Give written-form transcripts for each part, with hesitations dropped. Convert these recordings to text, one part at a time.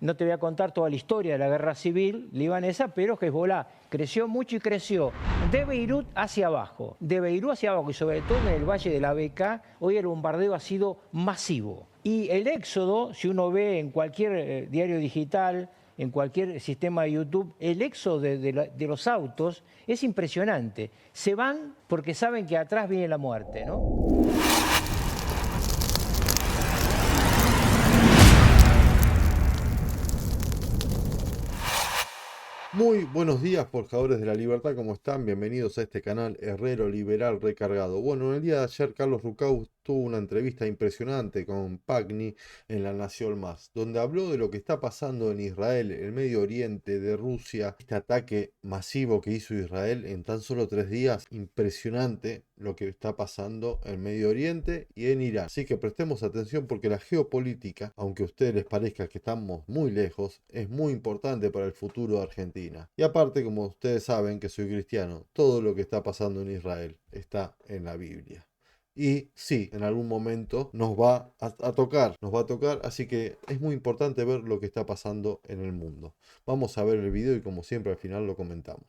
No te voy a contar toda la historia de la guerra civil libanesa, pero Hezbollah creció mucho y creció de Beirut hacia abajo. De Beirut hacia abajo y sobre todo en el valle de la Bekaa, hoy el bombardeo ha sido masivo. Y el éxodo, si uno ve en cualquier diario digital, en cualquier sistema de YouTube, el éxodo de los autos es impresionante. Se van porque saben que atrás viene la muerte, ¿no? Muy buenos días, forjadores de la libertad, ¿cómo están? Bienvenidos a este canal Herrero Liberal Recargado. Bueno, en el día de ayer Carlos Rucauz tuvo una entrevista impresionante con Pagni en La Nación Más, donde habló de lo que está pasando en Israel, el Medio Oriente, de Rusia, este ataque masivo que hizo Israel en tan solo 3 días. Impresionante lo que está pasando en Medio Oriente y en Irán. Así que prestemos atención porque la geopolítica, aunque a ustedes les parezca que estamos muy lejos, es muy importante para el futuro de Argentina. Y aparte, como ustedes saben que soy cristiano, todo lo que está pasando en Israel está en la Biblia. Y sí, en algún momento nos va a tocar, así que es muy importante ver lo que está pasando en el mundo. Vamos a ver el video y como siempre al final lo comentamos.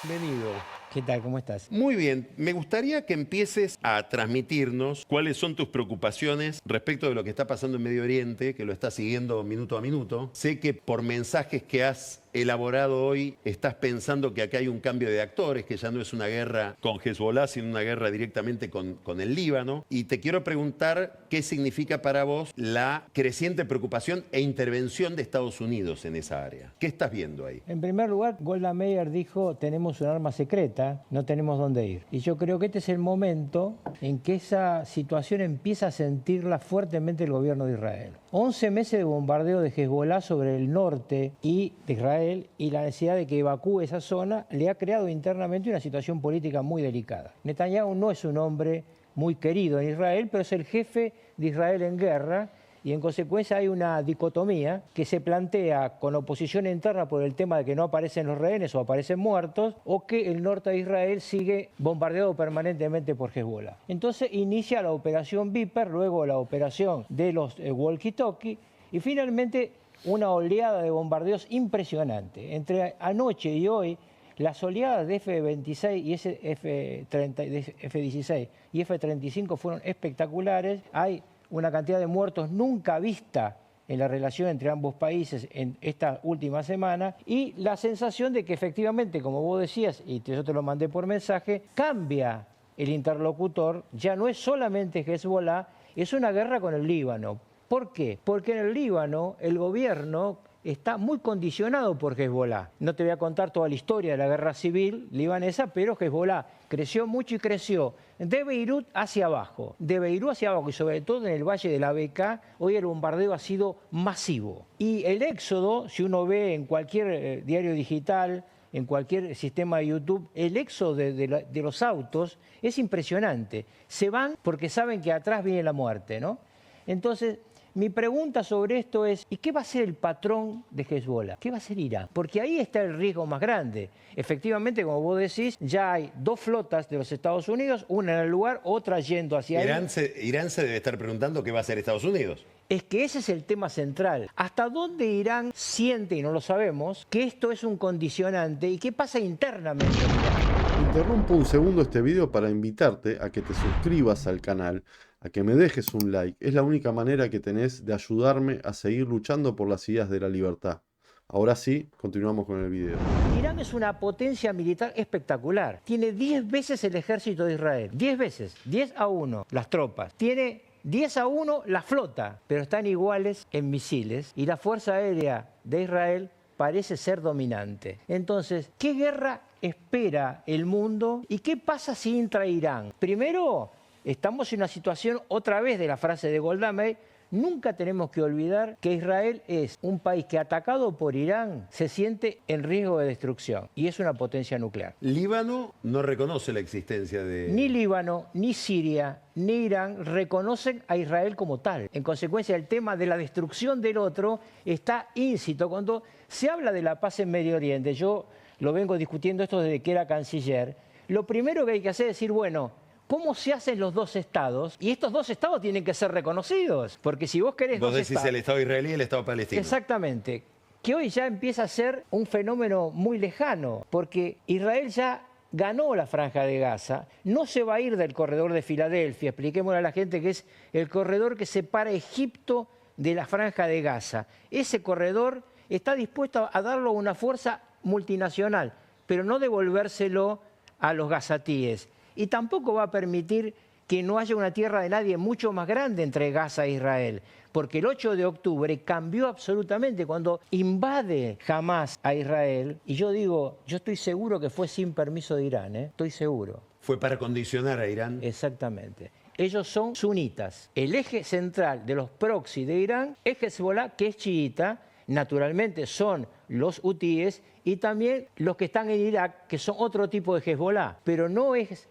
Bienvenido. ¿Qué tal? ¿Cómo estás? Muy bien, me gustaría que empieces a transmitirnos cuáles son tus preocupaciones respecto de lo que está pasando en Medio Oriente, que lo estás siguiendo minuto a minuto. Sé que por mensajes que has elaborado hoy estás pensando que acá hay un cambio de actores, que ya no es una guerra con Hezbollah, sino una guerra directamente con el Líbano. Y te quiero preguntar qué significa para vos la creciente preocupación e intervención de Estados Unidos en esa área. ¿Qué estás viendo ahí? En primer lugar, Golda Meir dijo, tenemos un arma secreta, no tenemos dónde ir. Y yo creo que este es el momento en que esa situación empieza a sentirla fuertemente el gobierno de Israel. 11 meses de bombardeo de Hezbollah sobre el norte y de Israel y la necesidad de que evacúe esa zona le ha creado internamente una situación política muy delicada. Netanyahu no es un hombre muy querido en Israel, pero es el jefe de Israel en guerra y en consecuencia hay una dicotomía que se plantea con oposición interna por el tema de que no aparecen los rehenes o aparecen muertos o que el norte de Israel sigue bombardeado permanentemente por Hezbollah. Entonces inicia la operación Viper, luego la operación de los walkie-talkie y finalmente una oleada de bombardeos impresionante. Entre anoche y hoy, las oleadas de F-26 y F-16 y F-35 fueron espectaculares. Hay una cantidad de muertos nunca vista en la relación entre ambos países en esta última semana y la sensación de que efectivamente, como vos decías, y yo te lo mandé por mensaje, cambia el interlocutor, ya no es solamente Hezbollah, es una guerra con el Líbano. ¿Por qué? Porque en el Líbano el gobierno está muy condicionado por Hezbollah. No te voy a contar toda la historia de la guerra civil libanesa, pero Hezbollah creció mucho y creció de Beirut hacia abajo. De Beirut hacia abajo y sobre todo en el valle de la Bekaa, hoy el bombardeo ha sido masivo. Y el éxodo, si uno ve en cualquier diario digital, en cualquier sistema de YouTube, el éxodo de los autos es impresionante. Se van porque saben que atrás viene la muerte, ¿no? Entonces, mi pregunta sobre esto es, ¿y qué va a ser el patrón de Hezbollah? ¿Qué va a ser Irán? Porque ahí está el riesgo más grande. Efectivamente, como vos decís, ya hay 2 flotas de los Estados Unidos, una en el lugar, otra yendo hacia Irán se debe estar preguntando qué va a hacer Estados Unidos. Es que ese es el tema central. ¿Hasta dónde Irán siente, y no lo sabemos, que esto es un condicionante y qué pasa internamente en Irán? Interrumpo un segundo este video para invitarte a que te suscribas al canal, a que me dejes un like. Es la única manera que tenés de ayudarme a seguir luchando por las ideas de la libertad. Ahora sí, continuamos con el video. Irán es una potencia militar espectacular. Tiene 10 veces el ejército de Israel. 10 veces. 10-1 las tropas. Tiene 10-1 la flota, pero están iguales en misiles y la Fuerza Aérea de Israel parece ser dominante. Entonces, ¿qué guerra espera el mundo y qué pasa si entra Irán? Primero, estamos en una situación, otra vez de la frase de Golda Meir, nunca tenemos que olvidar que Israel es un país que atacado por Irán se siente en riesgo de destrucción y es una potencia nuclear. Líbano no reconoce la existencia de... Ni Líbano, ni Siria, ni Irán reconocen a Israel como tal. En consecuencia, el tema de la destrucción del otro está íncito. Cuando se habla de la paz en Medio Oriente, yo lo vengo discutiendo esto desde que era canciller, lo primero que hay que hacer es decir, bueno, ¿cómo se hacen los dos estados? Y estos dos estados tienen que ser reconocidos, porque si vos querés Vos dos decís estados... el Estado israelí y el Estado palestino. Exactamente, que hoy ya empieza a ser un fenómeno muy lejano, porque Israel ya ganó la Franja de Gaza, no se va a ir del corredor de Filadelfia, expliquémosle a la gente que es el corredor que separa Egipto de la Franja de Gaza. Ese corredor está dispuesto a darlo a una fuerza multinacional, pero no devolvérselo a los gazatíes. Y tampoco va a permitir que no haya una tierra de nadie mucho más grande entre Gaza e Israel, porque el 8 de octubre cambió absolutamente cuando invade Hamás a Israel, y yo digo, yo estoy seguro que fue sin permiso de Irán, estoy seguro. Fue para condicionar a Irán. Exactamente. Ellos son sunitas. El eje central de los proxy de Irán es Hezbollah, que es chiita, naturalmente son los hutíes, y también los que están en Irak, que son otro tipo de Hezbollah, pero no es...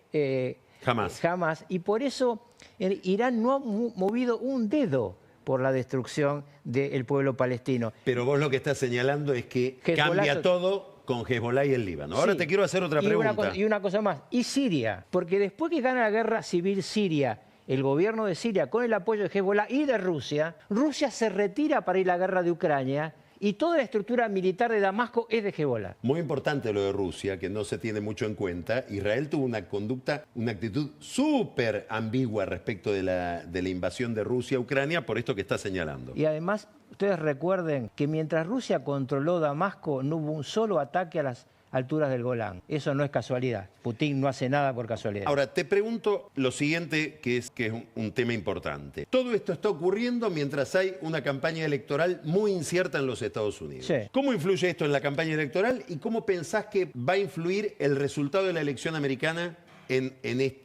Jamás. Y por eso Irán no ha movido un dedo por la destrucción del pueblo palestino. Pero vos lo que estás señalando es que Hezbollah cambia todo con Hezbollah y el Líbano. Ahora sí. te quiero hacer otra pregunta. Y una cosa más. ¿Y Siria? Porque después que gana la guerra civil siria, el gobierno de Siria, con el apoyo de Hezbollah y de Rusia, Rusia se retira para ir a la guerra de Ucrania, y toda la estructura militar de Damasco es de Hezbollah. Muy importante lo de Rusia, que no se tiene mucho en cuenta. Israel tuvo una conducta, una actitud súper ambigua respecto de la invasión de Rusia a Ucrania, por esto que está señalando. Y además, ustedes recuerden que mientras Rusia controló Damasco, no hubo un solo ataque a las alturas del Golán. Eso no es casualidad. Putin no hace nada por casualidad. Ahora, te pregunto lo siguiente, que es un tema importante. Todo esto está ocurriendo mientras hay una campaña electoral muy incierta en los Estados Unidos. Sí. ¿Cómo influye esto en la campaña electoral y cómo pensás que va a influir el resultado de la elección americana en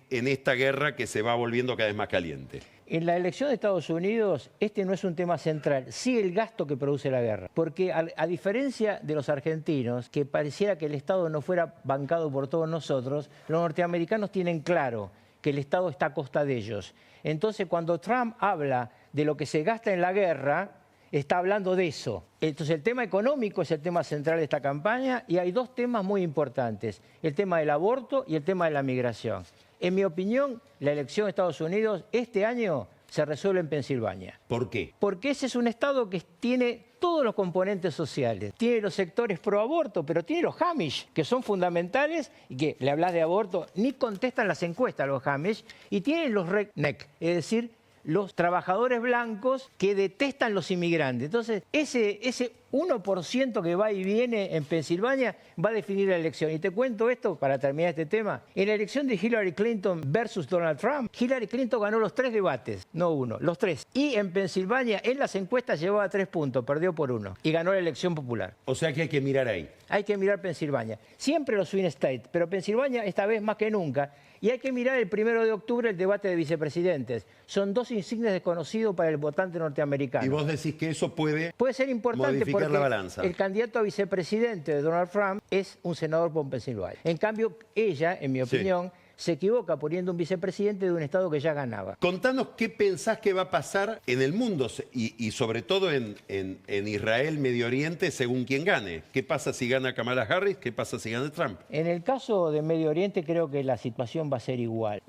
esta guerra que se va volviendo cada vez más caliente? En la elección de Estados Unidos, este no es un tema central, sí el gasto que produce la guerra. Porque a diferencia de los argentinos, que pareciera que el Estado no fuera bancado por todos nosotros, los norteamericanos tienen claro que el Estado está a costa de ellos. Entonces, cuando Trump habla de lo que se gasta en la guerra, está hablando de eso. Entonces, el tema económico es el tema central de esta campaña, y hay dos temas muy importantes: el tema del aborto y el tema de la migración. En mi opinión, la elección de Estados Unidos este año se resuelve en Pensilvania. ¿Por qué? Porque ese es un estado que tiene todos los componentes sociales. Tiene los sectores pro aborto, pero tiene los Amish, que son fundamentales, y que le hablas de aborto, ni contestan las encuestas los Amish, y tiene los redneck, es decir, los trabajadores blancos que detestan los inmigrantes. Entonces, ese 1% que va y viene en Pensilvania va a definir la elección. Y te cuento esto para terminar este tema. En la elección de Hillary Clinton versus Donald Trump, Hillary Clinton ganó los 3 debates, no uno, los 3. Y en Pensilvania, en las encuestas, llevaba 3 puntos, perdió por 1. Y ganó la elección popular. O sea que hay que mirar ahí. Hay que mirar Pensilvania. Siempre los swing states, pero Pensilvania esta vez más que nunca. Y hay que mirar el 1 de octubre el debate de vicepresidentes. Son dos insignes desconocidos para el votante norteamericano. Y vos decís que eso puede ser importante modificar porque la balanza. El candidato a vicepresidente de Donald Trump es un senador por Pensilvania. En cambio, ella, en mi opinión, se equivoca poniendo un vicepresidente de un estado que ya ganaba. Contanos qué pensás que va a pasar en el mundo y sobre todo en Israel, Medio Oriente, según quien gane. ¿Qué pasa si gana Kamala Harris? ¿Qué pasa si gana Trump? En el caso de Medio Oriente creo que la situación va a ser igual.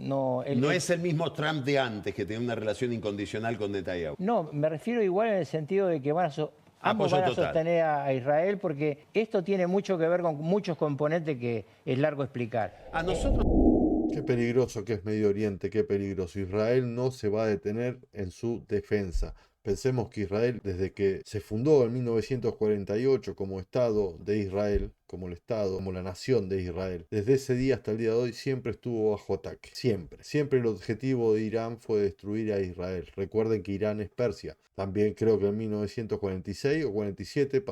No es el mismo Trump de antes, que tenía una relación incondicional con Netanyahu. No, me refiero igual en el sentido de que ambos van a sostener a Israel, porque esto tiene mucho que ver con muchos componentes que es largo explicar. A nosotros... Qué peligroso que es Medio Oriente, qué peligroso. Israel no se va a detener en su defensa. Pensemos que Israel, desde que se fundó en 1948 como Estado de Israel, como el Estado, como la nación de Israel, desde ese día hasta el día de hoy siempre estuvo bajo ataque. Siempre. Siempre el objetivo de Irán fue destruir a Israel. Recuerden que Irán es Persia. También creo que en 1946 o 47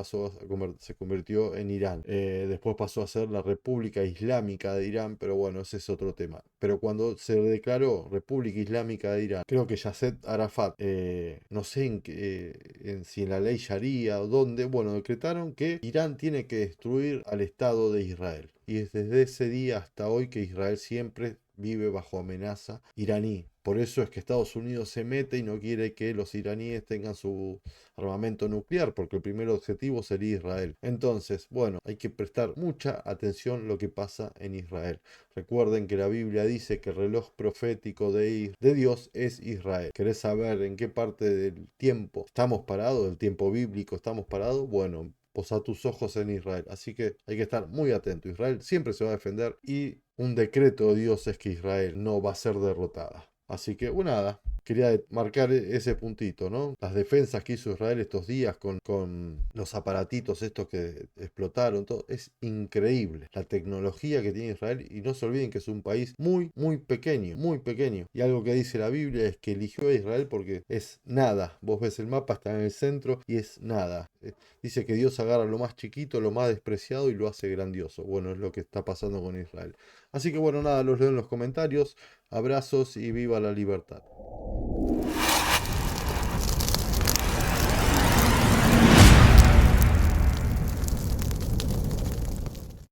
se convirtió en Irán. Después pasó a ser la República Islámica de Irán, pero bueno, ese es otro tema. Pero cuando se declaró República Islámica de Irán, creo que Yasser Arafat, no sé si en la ley Sharia o dónde, bueno, decretaron que Irán tiene que destruir al Estado de Israel. y es desde ese día hasta hoy que Israel siempre vive bajo amenaza iraní. Por eso es que Estados Unidos se mete y no quiere que los iraníes tengan su armamento nuclear, porque el primer objetivo sería Israel. Entonces, bueno, hay que prestar mucha atención a lo que pasa en Israel. Recuerden que la Biblia dice que el reloj profético de Dios es Israel. ¿Querés saber en qué parte del tiempo estamos parados, del tiempo bíblico estamos parados? Bueno, posa tus ojos en Israel. Así que hay que estar muy atento. Israel siempre se va a defender y un decreto de Dios es que Israel no va a ser derrotada. Así que, bueno, nada, quería marcar ese puntito, ¿no? Las defensas que hizo Israel estos días con los aparatitos estos que explotaron, todo, es increíble. La tecnología que tiene Israel, y no se olviden que es un país muy, muy pequeño, muy pequeño. Y algo que dice la Biblia es que eligió a Israel porque es nada. Vos ves el mapa, está en el centro y es nada. Dice que Dios agarra lo más chiquito, lo más despreciado y lo hace grandioso. Bueno, es lo que está pasando con Israel. Así que bueno, nada, los leo en los comentarios. Abrazos y viva la libertad.